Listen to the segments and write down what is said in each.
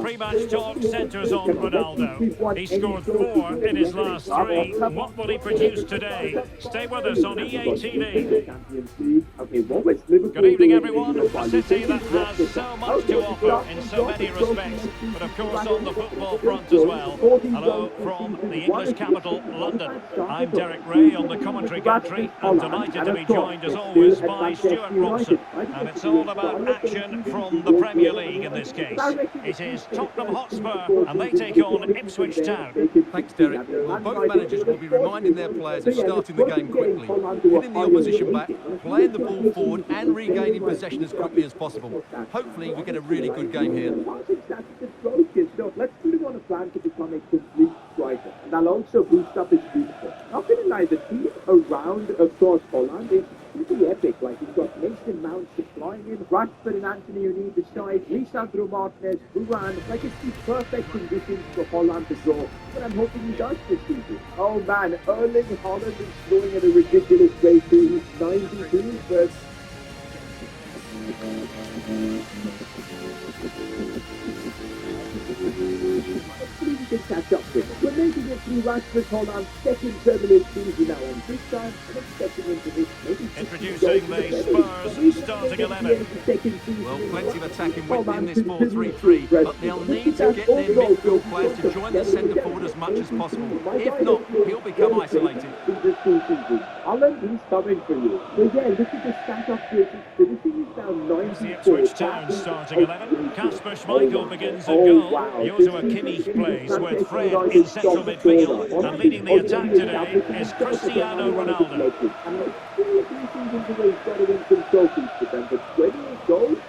Pre-match talk centres on Ronaldo. He scored 4 in his last 3. What will he produce today? Stay with us on EA TV. Good evening, everyone. A city that has so much to offer in so many respects, but of course on the football front as well. Hello from the English capital, London. I'm Derek Ray on the commentary gantry. I'm delighted to be joined as always by Stuart Robson. And it's all about action from the Premier League in this case. It is Tottenham Hotspur and they take on Ipswich Town. Thanks, Derek. Well, both managers will be reminding their players of starting the game quickly, hitting the opposition back, playing the ball forward and regaining possession as quickly as possible. Hopefully we get a really good game here. Let's put him on a plan to become a complete striker, and I'll also boost up his beautiful. Not gonna lie, the team around, of course, Holland is pretty epic. Like, he's got Mason Mount supplying him, Rashford and Anthony on either side, Lisandro Martinez, Varane. Like, it's the perfect conditions for Holland to draw. But I'm hoping he does this season. Oh man, Erling Haaland is throwing at a ridiculous rate too. He's 92, but hopefully we can catch up with him. We're making it through Rashford Holland's second Premier League season now, and this time I'm expecting him to hit maybe introducing the Spurs starting 11. Well, plenty of attacking width in this 4-3-3, but they'll need to get their midfield players to join the centre forward as much as possible. If not, he'll become isolated. Alan, he's coming for you. So yeah, look at the stat upgrade. Finishing is now 94. The Ipswich Town starting 11. Kasper Schmeichel begins at goal. Joshua Kimmich plays with Fred in central midfield. And leading the attack today is Cristiano Ronaldo.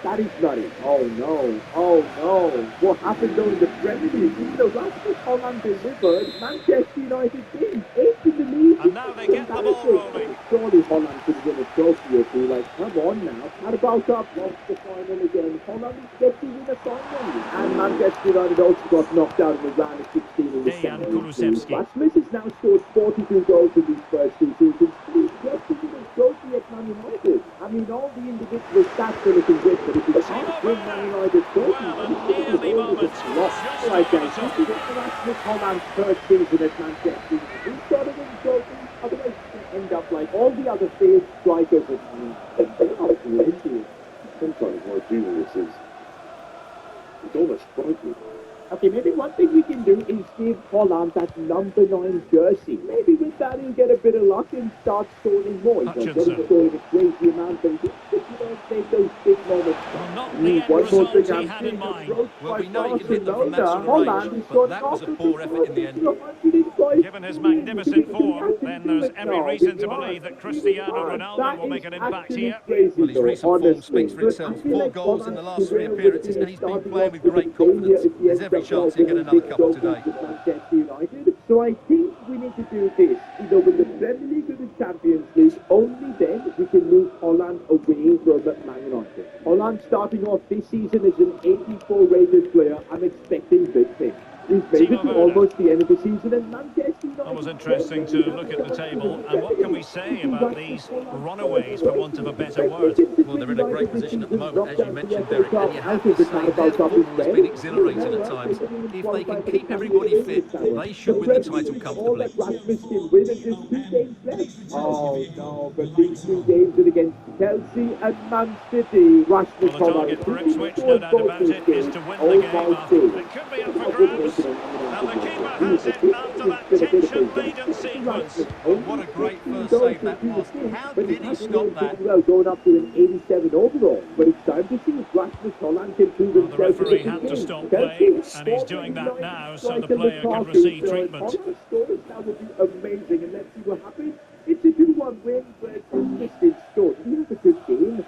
That is nutty. Oh no. Oh no. What happened though in the Premier League? Even though Rashford Holland delivered, Manchester United didn't. 8th in the league. And now they get the ball rolling. Surely Holland could win a trophy or two. Like, come on now. How about up? Lost the final again. Holland is set to win a final. And Manchester United also got knocked out in the round of 16 in the Dejan Kulusevski. Rasmus has now scored 42 goals in these first 2 seasons. He's just to win a trophy at Man United. I mean, all the individual stats are looking good, but if he can't win Man United trophy, near the moment. Right, guys, this is Rasmus Holland's third season at Manchester United. He's got to win trophy, otherwise he's going to end up like all the other failed strikers at Man United. Sometimes what I do with this is, it's almost frightening. Okay, maybe one thing we can do is give Holland that number 9 jersey. Maybe with that he'll get a bit of luck and start scoring more. He's not going to score a crazy amount, but he can take those big moments. Well, not the end result he had in mind. Well, we know he can hit them from that sort of range, but that was a poor effort in the end. Given his magnificent form, then there's every reason to believe that Cristiano Ronaldo will make an impact here. Well, his recent form speaks for itself. 4 goals in the last 3 appearances, and he's been playing with great confidence. There's every chance he'll get another couple today. So I think we need to do this. Either win the Premier League or the Champions League. Only then we can move Holland away from Man United. Holland starting off this season as an 84 rated player. I'm expecting big things. We've made it to almost the end of the season, and Manchester United... That was interesting to look at the table. And what can we say about these runaways, for want of a better word? Well, they're in a great position at the moment, as you mentioned, Derek, and you have to say their football has been exhilarating at times. If they can keep everybody fit, they should win the title comfortably. Oh no, but these 2 games are against Chelsea and Man City. Well, the target for Ipswich, no doubt about it, is to win the game. It could be up for grabs. And the keeper has it after that tension-laden sequence. What a great first save that was. How did he stop that? Well, going up to an 87 overall, but it's time to see if Rasmus Holland can prove himself. The referee had to stop play, and he's doing that now so the player can receive treatment. That would be amazing, and let's see what happens. It's a 2-1 win, but this is short. He has a good game.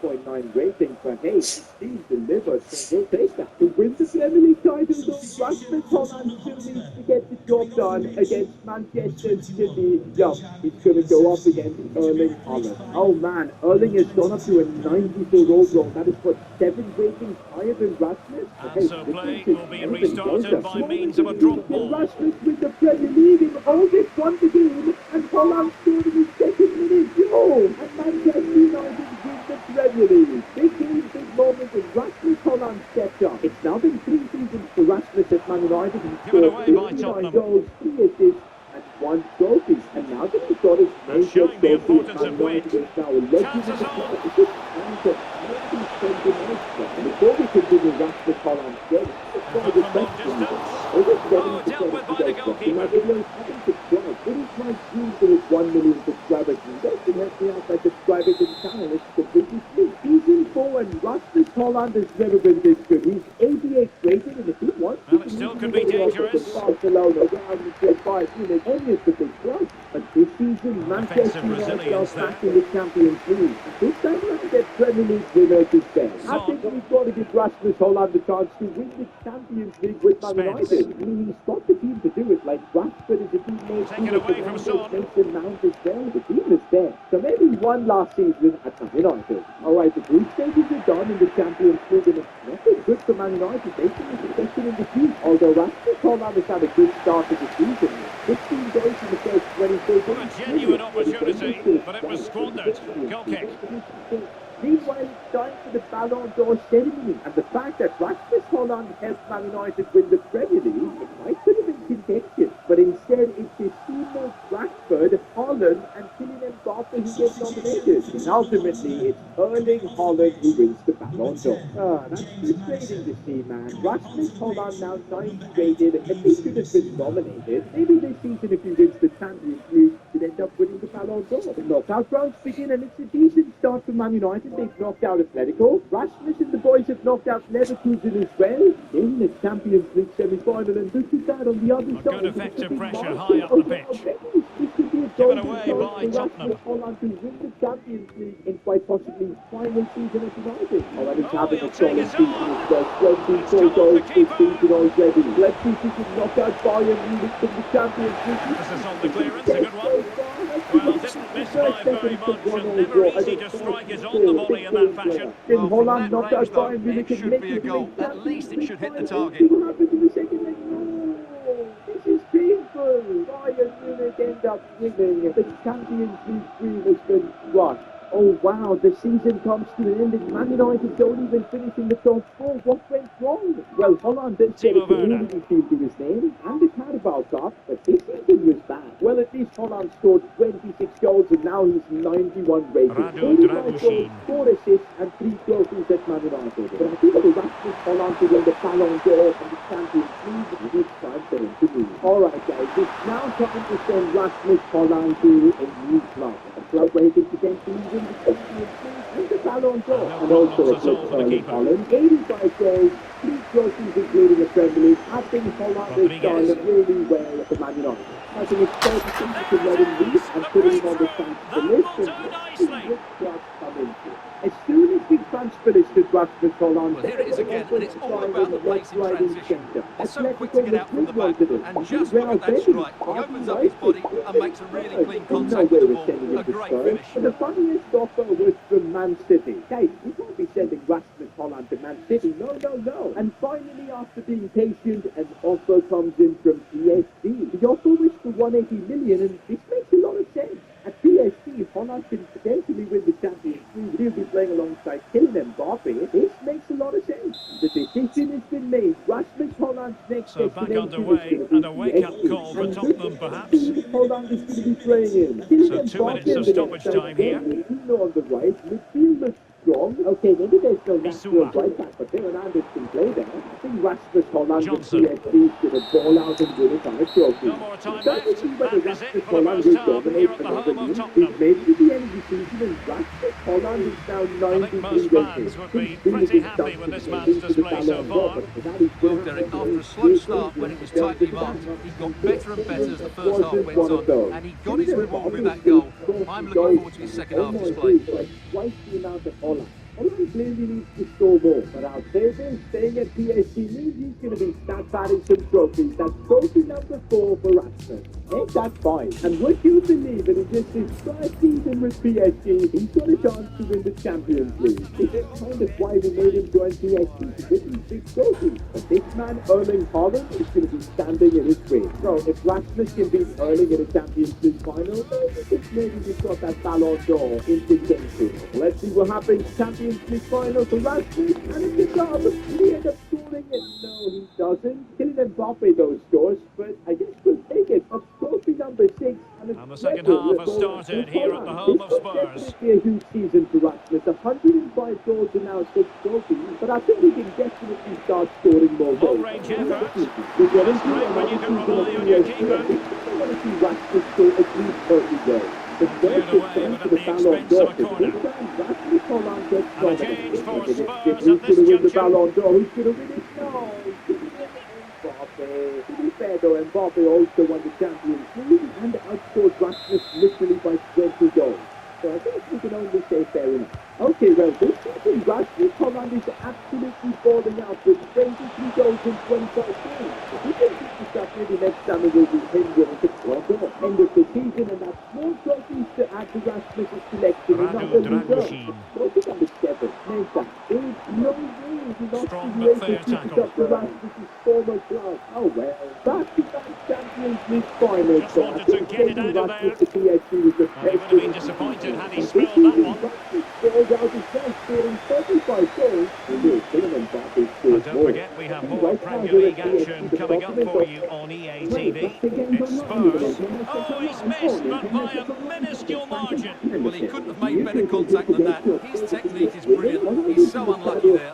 6.9 rating for Hayes. He's delivered, so we'll take that. To win the Premier League title, though, Rasmus Holland still needs to get the job done against Manchester City. Yeah, he's going to go up against Erling Haaland. Oh man, Erling has gone up to a 94 overall. That is what 7 ratings higher than Rasmus. And so play will be restarted by means of a drop ball. Rasmus with the Premier League in August won the game, and Holland scored in his second minute. Yo! And Manchester United win the Premier League. Big game, big moment. moment when Rasmus Holland stepped up. It's now been 3 seasons for Rasmus at Man United. He's Given scored away by 59 Tottenham. goals, 3 assists, and 1 trophy. And now that he's got his main showing the trophy, importance Man of United wit. is now a legend in Chances the on. club. It's just time to maybe spend the night. And before we continue Rasmus Holland's game, it's one of the From long best distance. over Oh, 70% dealt with of by the today's watching my goalkeeper. videos haven't subscribed. It is my dream to hit 1 million subscribers. And you guys can help me out by subscribing to the channel. It's completely free. Season 4 and Rasmus Holland has never been this good. He's 88 rated, and if he wants Well, to, it he still can could be be the offer dangerous. from Barcelona, Real Madrid, Bayern Munich, any of the big clubs. But this season, Manchester Defensive United are resilience there. back in the Champions League. This time around, their Premier League winner is there. I think we've got to give Rasmus Holland the chance to win the Champions League with Man Spence. United. I mean, he's got the team to do it. Like Rashford is a teammate. Take it away from Son. Mason Mount is there. The team is there. So maybe one last season at Man United. All right, the group stages are done in the Champions League, and it's not as good for Man United. They finished second in the group. Although Rasmus Holland has had a good start to the season. 16 goals in the first 24 What a genuine opportunity, but it was squandered. Goal kick. Meanwhile, it's time for the Ballon d'Or ceremony, and the fact that Rasmus Holland helped Man United win the Premier League, it might could have been contentious, but instead it's his teammates Rashford, Holland, and Kylian Mbappe who get nominated. And ultimately, it's Erling Haaland who wins the Ballon d'Or. That's frustrating to see, man. Rasmus Holland now 90 rated, and he should have been nominated. Maybe this season, if he wins the Champions League, he'd end up winning the Ballon d'Or. The knockout rounds begin, and it's a decent start for Man United. They've knocked out Atletico. Rasmus and the boys have knocked out Leverkusen as well. In the Champions League semi-final, and look at that on the other A side. good effective pressure high up the pitch. This could be a Given golden away chance by for Tottenham. Rasmus Holland to win the Champions League in quite possibly his final season at United. Oh, and he's Oh, having he'll a solid take his season own. as well. 24 It's come off goals the this keeper. season already. Leverkusen can knock out Bayern Munich from the Champions League. This is on the clearance, a good one. Well, didn't miss by very much, and never easy to strike his on the volley in that fashion. Then Well, Holland from knocked that out range, though, Bayern Munich it and should be a Leicester goal. to the At least it should hit the Champions target. League. What happened in the second leg? No, this is painful. Bayern Munich end up winning. The Champions League dream has been crushed. Oh wow, the season comes to an end and Man United don't even finish in the top 4. What went wrong? Well, Holland does get a Timo Werner. community field to his name and the Carabao Cup, but this season was bad. Well, at least Holland scored 26 goals and now he's 91 rated. Radu 45 Dragusin. goals, 4 assists and 3 trophies at Man United. But I think for Rasmus Holland to win the Ballon d'Or and the Champions League, it's time for him to move. Alright guys, it's now time to send Rasmus Holland to a new club. A club where he can potentially win the Champions League and the Ballon d'Or. No And also a problems at club all for the Erling keeper. Holland. 85 goals, 3 trophies including the Premier League. I think Holland has Rodriguez. done really well for Man United. I think it's fair to think you can let him leave and The put him on the breakthrough. transfer That list. will do And nicely. which clubs come into. As soon as we transfer this to Rasmus Holland, Well, here it is again, and it's all about the pace in transition. They're so quick to get out from the back, and just look at that strike. He opens up his body and makes a really clean contact with the ball. A great finish. But the funniest offer was from Man City. Guys, we can't be sending Rasmus Holland to Man City. No, no, no. And finally, after being patient, an offer comes in from PSG. The offer was for 180 million, and this makes a lot of sense. At PSG, Holland can potentially win the Champions League. He'll be playing alongside Kylian Mbappe. This makes a lot lot of sense. The decision has been made. Rasmus Holland's next So back destination underway, is going to be and a wake-up PSG. call for And Tottenham, this perhaps. team Holland is going to be playing in. So 2 minutes of stoppage time here. Firmino on the right. Midfield looks strong. Okay, maybe there's no natural Bissouma. right back, but Fernandes can play there. I think Rasmus Holland Johnson. with PSG is going to ball out and win it on a trophy. No more time It's time to left. see whether That is it Rasmus for the Holland first will half here dominate at the another home of game. Tottenham. He's made it to the end of the season, and Rasmus Holland is now I think 93 most fans would be pretty happy with this man's display so far. Well, Derek, after a slow start when it was tightly marked, he got better and better as the first half went on, and he got his reward with that goal. I'm looking forward to his second half display. Twice the amount of Holland. Holland clearly needs to score more, but I'll say this, staying at PSG means he's going to be stat padding some trophies. That's trophy number 4 for Rasmus. Ain't that fine? And would you believe that in just his first season with PSG, he's got a chance to win the Champions League? It's kind of why we made him join PSG, to win these big trophies. But this man, Erling Haaland, is going to be standing in his way. So if Rasmus can beat Erling in a Champions League final, maybe he's got that Ballon d'Or in contention. Let's see what happens. Champions League final for Rasmus, and it's a dub. He ends up scoring it. No, he doesn't. Kylian Mbappe those scores, but I guess we'll take it. Of trophy number 6. And the second half has started here at the home of Spurs. Definitely a huge season for Rasmus. 105 goals and now 6 trophies, but I think he can definitely start scoring more goals. Long-range effort. That's great when you can rely on your keeper. I want to see Rasmus score at least 30 goals. The Cleared first away, chance but for at the the Ballon expense d'Or. of a corner. This time, Rasmus Haaland gets And a dominated. change for Okay, Spurs who's at going this to win the juncture. Ballon d'Or? Who's going to win it? No. Mbappe. To be fair though, Mbappe also won the Champions League and outscored Rasmus literally by 20 goals. So I think we can only say fair enough. Okay, well, this season Rasmus Haaland is absolutely falling out with 23 goals in 25 games. If he can keep this up, maybe next summer will be him winning the Ballon d'Or. End of the season, and that's more trophies to add to Rasmus' collection. Radu Dragusin. Trophy number 7. Names that. There's no way he lost Strong the but race fair to keep tackle. up to Rasmus' former club. Oh well. Back-to-back Champions League finals. Just wanted to get it out of there. Rasmus to PSG was the And he would have been disappointed had he spilled that one. Scored out his first, scoring 35 goals. And don't forget, we have more Premier League action coming up for you on EA TV. It's Spurs. Oh, he's missed, but by a minuscule margin. Well, he couldn't have made better contact than that. His technique is brilliant. He's so unlucky there.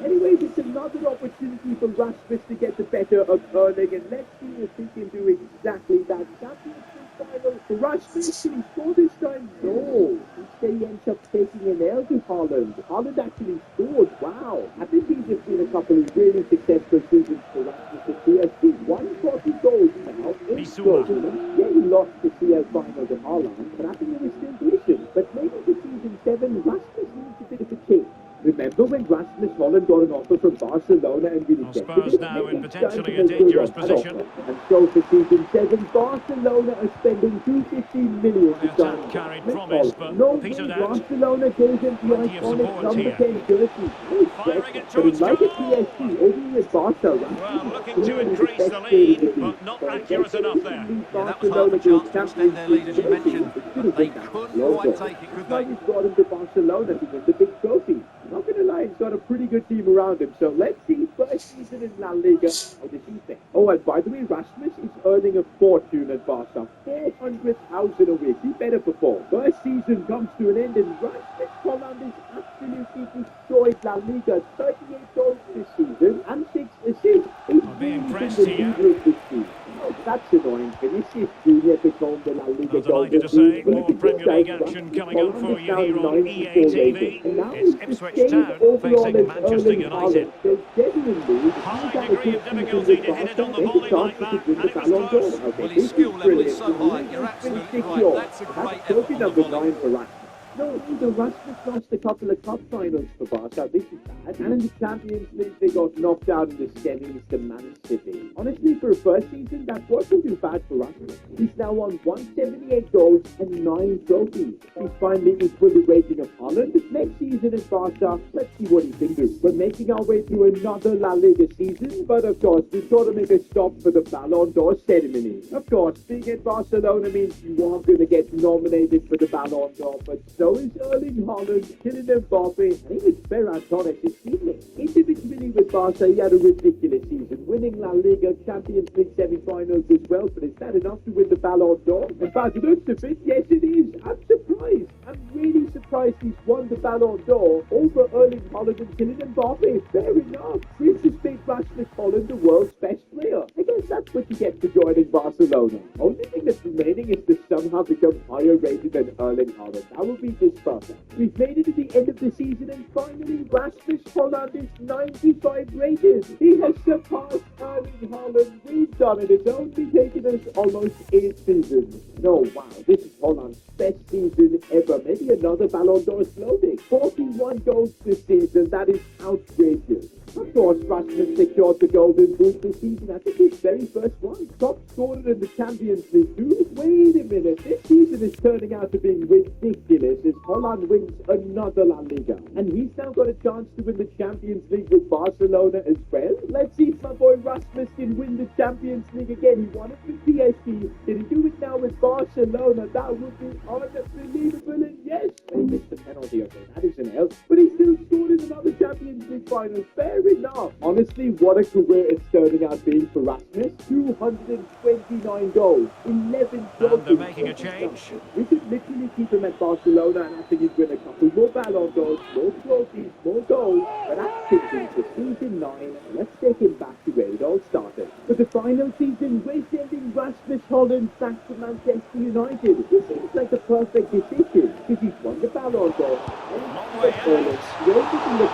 Anyways, it's another opportunity for Rasmus to get the better of Erling, and let's see if he can do exactly that. Champions League final for Rasmus. Can he score this time? No. Instead, he ends up taking an L to Haaland. Haaland actually scored. Wow. I think he's just been a couple of really successful seasons for Rasmus at PSG. 140 goals now. Bissouma. Yeah, he lost the CL final to Haaland, but I think it was still decent. But maybe for season 7, Rasmus needs a bit of a change. Remember when Rasmus Haaland got an offer from Barcelona and we rejected Spurs it? now in Maybe it's time potentially to a make good dangerous on that position. offer. And so for season 7, Barcelona are spending 215 million The to sign attack carried Rasmus promise, Haaland. but No petered way out. Barcelona gave him the Plenty of iconic support number here. 10 jersey. Firing it But towards like a goal. PSG, over here at Barca, Well, looking to increase the lead, but not accurate enough there. Yeah, that was half a chance to extend their lead, as you mentioned. But they couldn't quite take it, could Now they? he's brought him to Barcelona to win the big trophy. Not going to lie, he's got a pretty good team around him. So let's see first season in La Liga. How does he think? Oh, and by the way, Rasmus is earning a fortune at Barca. 400,000 a week. He better perform. First season comes to an end, and Rasmus Haaland is absolutely destroyed La Liga. 38 goals this season and 6 assists. He's I'll be really impressed been the here. leader of this team. Oh, that's annoying. Vinicius Junior become the La Liga I'm delighted to say more Premier League action coming up for Haaland is you now here on 94 EA TV. rated. And now It's he's the Ipswich same Town overall facing as Manchester Erling United. Haaland. So genuinely, High he's got a degree good of season difficulty with to hit it on the Barca. volley There's a like chance that, he could win and the it was Ballon d'Or. close. Okay, Well, this his is skill level is brilliant. so He's high, you're been absolutely six right. goals. That's a great That's effort trophy on the number volley. 9 for Rasmus. No, either Rasmus lost a couple of cup finals for Barca. This is bad. And in the Champions League, they got knocked out in the semis to Man City. Honestly, for a first season, that wasn't too bad for Rasmus. He's now on 178 goals and 9 trophies. He's finally equal the rating of Haaland. Next season in Barca, let's see what he can do. We're making our way through another La Liga season, but of course, we've got to make a stop for the Ballon d'Or ceremony. Of course, being in Barcelona means you are going to get nominated for the Ballon d'Or, but so is Erling Haaland, Kylian Mbappe, and even Ferran Torres is teammate. Individually with Barca, he had a ridiculous season, winning La Liga, Champions League semi-finals as well, but is that enough to win the Ballon d'Or? And by the looks of it, yes it is. I'm surprised. I'm really surprised he's won the Ballon d'Or over Erling Haaland and Kylian Mbappe. Fair enough. This has made Rasmus Haaland the world's best player. I guess that's what you get for joining Barcelona. Only thing that's remaining is to somehow become higher rated than Erling Haaland. That would be just perfect. We've made it to the end of the season, and finally Rasmus Haaland is 95 rated. He has surpassed Erling Haaland. We've done it. It's only taken us almost 8 seasons. No, wow, this is Haaland's best season ever. Maybe another Ballon d'Or is floating. 41 goals this season. That is outrageous. Of course, Rasmus secured the Golden Boot this season. I think his very first one. Top scorer in the Champions League too. Wait a minute, this season is turning out to be ridiculous as Holland wins another La Liga. And he's now got a chance to win the Champions League with Barcelona as well. Let's see if my boy Rasmus can win the Champions League again. He won it with PSG. Did he do it now with Barcelona? That would be unbelievable. And yes, they missed the penalty. Okay, that is an L. But he still scored in another Champions League final. Fair enough. Honestly, what a career it's turning out being for Rasmus. 229 goals, 11 trophies. And they're making a change. We could literally keep him at Barcelona and I think he'd win a couple more Ballon d'Ors, more trophies, more goals. But that's thinking for season 9. Let's take him back to where it all started. For the final season, we're sending Rasmus Holland back to Manchester United. This seems like the perfect decision because he's won the Ballon d'Or. Long way out.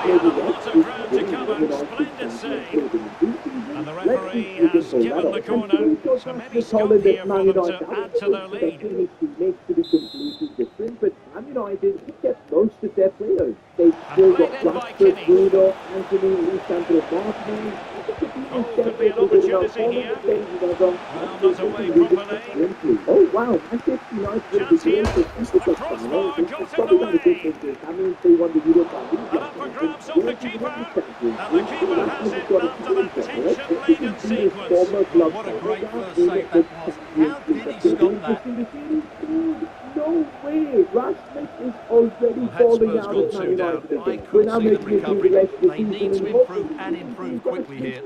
He had a lot of ground to cover. Splendid save. And the referee has given the corner. So maybe scope here for them to add to their lead. His teammates to be completely different, but Man United kept most of their players. They still got Rashford, Bruno, Anthony, Lisandro Martinez. Could be an opportunity here. Well, not away properly. Oh wow, Manchester United. Chance here. A crossbar got in the way. That means they won the Europa League. And up for grabs off the keeper. And the keeper has it after that tension-laden sequence. What a great first save that was. How did he stop that? No way! Rasmus is already Had falling Spurs out gone of Man 2 down, United. I We're couldn't now see them making it recovering. the rest of the They need season to improve and improve quickly here.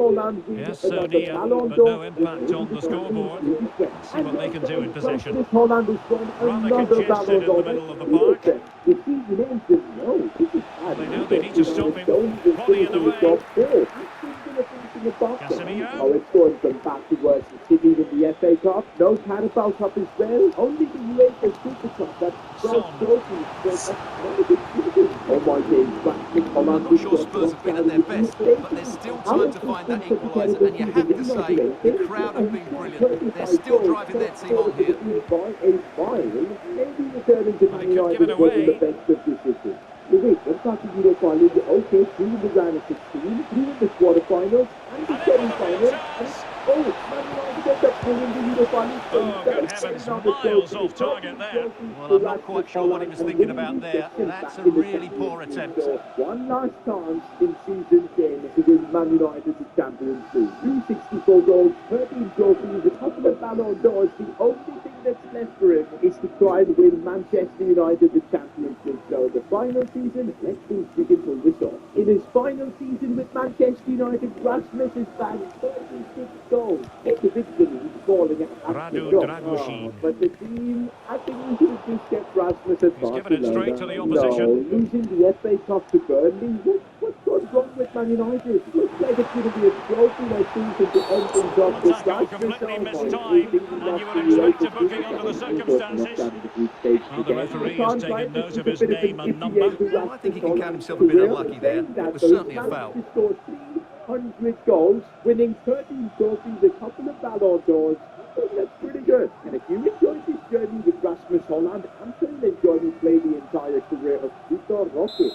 Yes, so near, but no impact on the scoreboard. See what they can do in possession. Holland has won Rather another congested Ballon in the d'Or. middle of the park. The season ends and no, this is bad. They know they need to stop him. Volley in the way. Casemiro. Oh, it's going from bad to worse. City in the FA Cup, no Carabao Cup as well. Only the UEFA Super Cup. That's Son. trophies. Oh my days, I'm not sure Spurs have been at their best, but there's still time to find that equaliser, and you have to say, the crowd have been brilliant. They're still driving their team on here. By a mile, maybe returning to Man They could give it United wasn't away. the best of decisions. But wait, let's talk to Europa League. Okay, through in the round of 16, through in the quarterfinals, and the semi-finals. Oh, Man United end up winning the Europa League. Oh, good heavens, miles off target there. Well, I'm not quite sure what he was thinking about there. That's a really poor attempt. One last chance in season 10 to win Man United the Champions League. 264 goals, 13 trophies, a couple of Ballon d'Ors. The only thing that's left for him is to try and win Manchester United the Champions League. So the final season, let's see if we can pull this off. In his final season with Manchester United, Rasmus has bagged 36 goals. Individually, he's falling out. Radu Dragusin. But the team, I think we should have just kept Rasmus at He's Barcelona. given it straight to the opposition. No, losing the FA Cup to Burnley. What's gone wrong with Man United? Looks like it's going to be a trophy next season to end things off with Tackle completely missed time, and you would expect a booking under the circumstances. Well, the referee has taken note of his name and number. Well, I think he can count himself a bit unlucky there. It was certainly a foul. 300 goals, winning 13 trophies, a couple of Ballon d'Ors. So that's pretty good. And if you enjoyed this journey with Rasmus Holland, I'm sure you'll enjoy me play the entire career of Vitor Roque.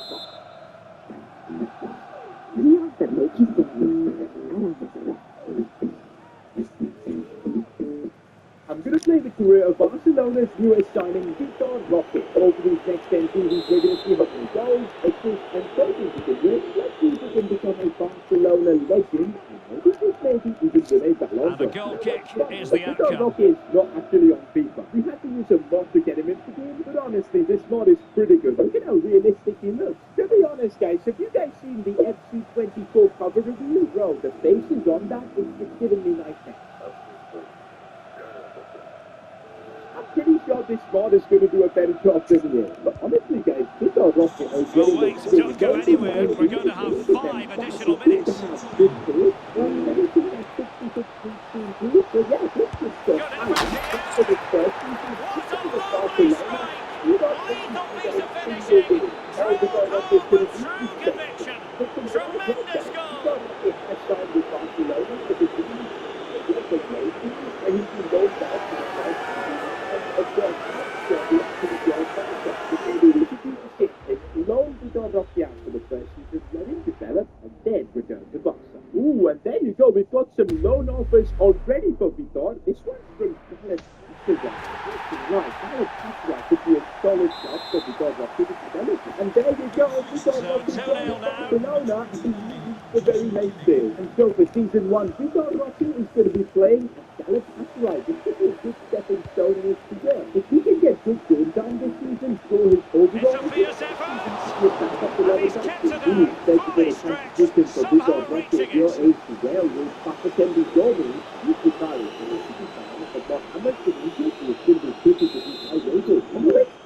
I'm going to play the career of Barcelona's newest signing, Vitor Roque. Over these next 10 seasons, we're going to see how many goals, assists, and trophies he can win. Let's see if he can become a Barcelona legend. And maybe even win a Ballon And the d'Or. goal kick is the Vitor outcome. Roque is not actually on FIFA. We had to use a mod to get him into the game, but honestly, this mod is pretty good. Look at how realistic he looks. To be honest, guys, have you guys seen the FC24 cover review? Bro, the faces on that, it's giving me nightmares. I'm pretty sure this mod is going to do a better job than he is. But honestly, guys, Vitor Roque is Well, wait, don't go anywhere. We're going to have 5 additional minutes. Good effort here. Lethal piece of finishing. True conviction. Tremendous goal. Long Vitor Roque out for the first season, let him develop and you go. We've got some loan offers already for Vitor. This one's from Dallas. Right, Dallas Castra could be a solid shot for Vitor Roque. And there you go. Vitor Roque 2-0 now. Barcelona is the very late day. And so for season 1, Vitor Roque is going to be playing at Dallas Castra. This could be a good stepping stone in his career. If he can get good game time this season, score his overall. It's a fierce effort. And he's kept it down. Fully stretched. Somehow reaching it.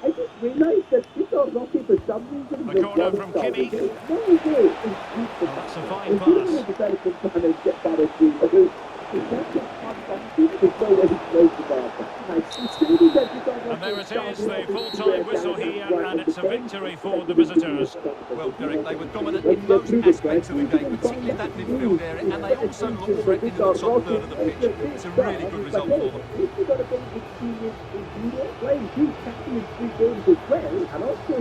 I just realized that Vitor Roque for some reason The corner from Kimmich. That's a fine And there it is, the full-time whistle here, and it's a victory for the visitors. Well, Derek, they were dominant in most aspects of the game, particularly that midfield area, and they also looked threatening in the top third of the pitch. It's a really good result for them.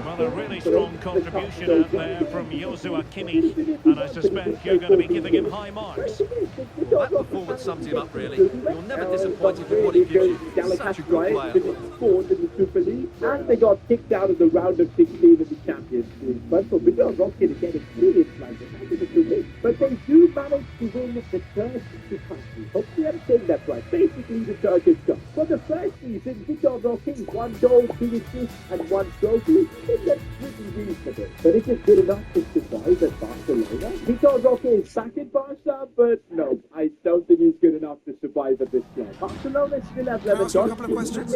Well, a really strong contribution out there from Joshua Kimmich, and I suspect you're going to be giving him high marks. That performance sums him up, really. You're never disappointed with what he gives you. Such a good player. And they got kicked out of the round of 16 in the Champions League. But for Vitor Roque to get experience like this, I think it's a win. But they do manage to win the Turkish country. Hopefully I'm saying that right. Basically the Turkish Cup. For the first season, Vitor Roque, 1 goal, 2 assists, and 1 trophy. I think that's pretty reasonable. But is it good enough to survive at Barcelona? Vitor Roque is back in Barca, but no, I don't think he's good enough to survive at this club. Barcelona still have Lewandowski. A couple of questions.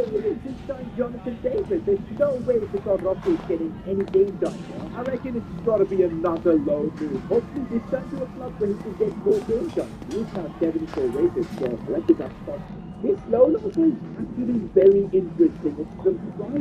Jonathan David. There's no way Vitor Roque is getting any game done. I reckon it's got to be another loan move. Hopefully this time to a club where he can get more game done. He's now 74 rated, so I reckon that's possible. This loan offer is actually very interesting. It's some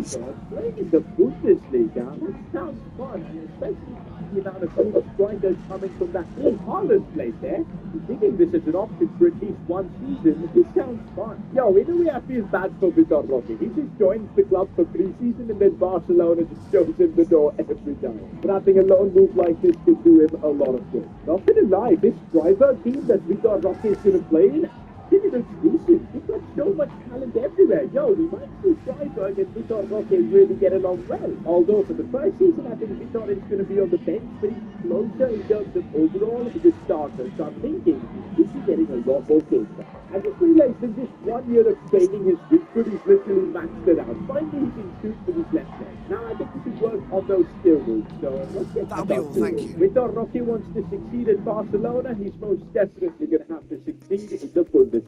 striker playing in the Bundesliga. That sounds fun, especially the amount of good strikers coming from that Holland place there. Thinking this is an option for at least 1 season, this sounds fun. Yo, in a way I feel bad for Vitor Roque. He just joins the club for pre-season and then Barcelona just shows him the door every time. But I think a loan move like this could do him a lot of good. Not gonna lie, this driver team that Vitor Roque is gonna play in, it looks decent. He's got so much talent everywhere. Yo, we might see Freiburg and Vitor Roque really get along well. Although for the first season, I think Vitor is going to be on the bench, but he's closer in terms of overall as a starter. So I'm thinking he's getting a lot more game time. I just realized in just 1 year of training his weak foot, he's literally maxed it out. Finally, he can shoot with his left leg. Now I think we should work on those skill moves. So let's get That'll be all, thank you. Vitor Roque wants to succeed at Barcelona. He's most definitely going to have to succeed in the Bundesliga.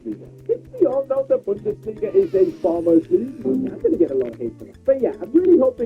We all know the Bundesliga is a farmer's league. I'm going to get a lot of hate for that. But yeah, I'm really hoping